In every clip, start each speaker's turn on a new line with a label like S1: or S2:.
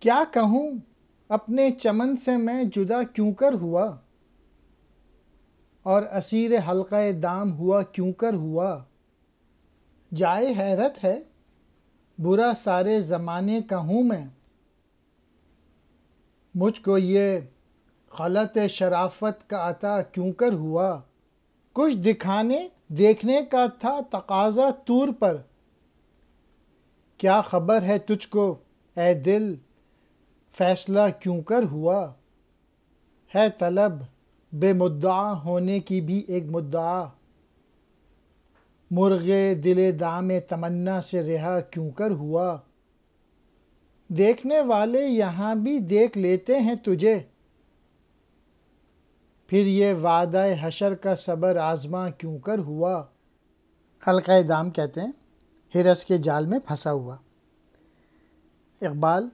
S1: کیا کہوں اپنے چمن سے میں جدا کیوں کر ہوا، اور اسیر حلقہ دام ہوا کیوں کر ہوا۔ جائے حیرت ہے برا سارے زمانے کا ہوں میں، مجھ کو یہ خلط شرافت کا عطا کیوں کر ہوا۔ کچھ دکھانے دیکھنے کا تھا تقاضا طور پر، کیا خبر ہے تجھ کو اے دل فیصلہ کیوں کر ہوا۔ ہے طلب بے مدعا ہونے کی بھی ایک مدعا، مرغ دل دام تمنا سے رہا کیوں کر ہوا۔ دیکھنے والے یہاں بھی دیکھ لیتے ہیں تجھے، پھر یہ وعدہ حشر کا صبر آزما کیوں کر ہوا۔ حلقہ دام کہتے ہیں ہرس کے جال میں پھنسا ہوا۔ اقبال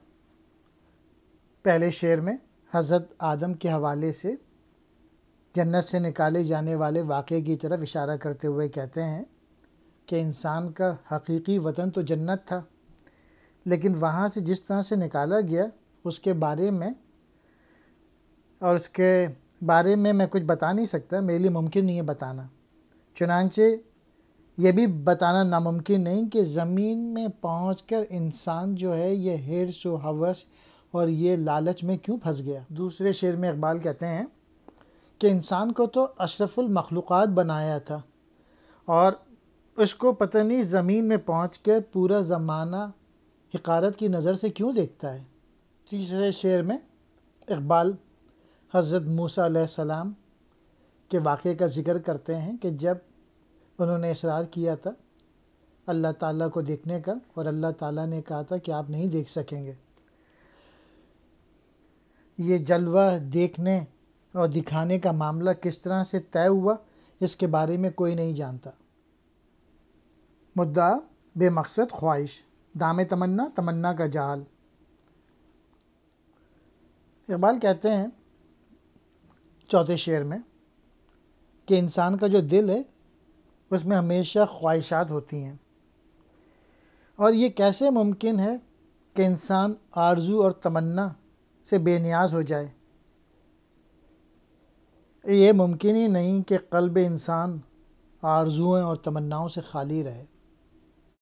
S1: پہلے شعر میں حضرت آدم کے حوالے سے جنت سے نکالے جانے والے واقعے کی طرف اشارہ کرتے ہوئے کہتے ہیں کہ انسان کا حقیقی وطن تو جنت تھا، لیکن وہاں سے جس طرح سے نکالا گیا اس کے بارے میں میں کچھ بتا نہیں سکتا، میرے لیے ممکن نہیں ہے بتانا۔ چنانچہ یہ بھی بتانا ناممکن نہیں کہ زمین میں پہنچ کر انسان جو ہے یہ حرص و ہوس اور یہ لالچ میں کیوں پھنس گیا۔ دوسرے شعر میں اقبال کہتے ہیں کہ انسان کو تو اشرف المخلوقات بنایا تھا، اور اس کو پتہ نہیں زمین میں پہنچ کر پورا زمانہ حقارت کی نظر سے کیوں دیکھتا ہے۔ تیسرے شعر میں اقبال حضرت موسیٰ علیہ السلام کے واقعے کا ذکر کرتے ہیں کہ جب انہوں نے اصرار کیا تھا اللہ تعالیٰ کو دیکھنے کا، اور اللہ تعالیٰ نے کہا تھا کہ آپ نہیں دیکھ سکیں گے۔ یہ جلوہ دیکھنے اور دکھانے کا معاملہ کس طرح سے طے ہوا اس کے بارے میں کوئی نہیں جانتا۔ مدعا بے مقصد خواہش، دام تمنا تمنا کا جال۔ اقبال کہتے ہیں چوتھے شعر میں کہ انسان کا جو دل ہے اس میں ہمیشہ خواہشات ہوتی ہیں، اور یہ کیسے ممکن ہے کہ انسان آرزو اور تمنا سے بے نیاز ہو جائے۔ یہ ممکن ہی نہیں کہ قلب انسان آرزوؤں اور تمناؤں سے خالی رہے۔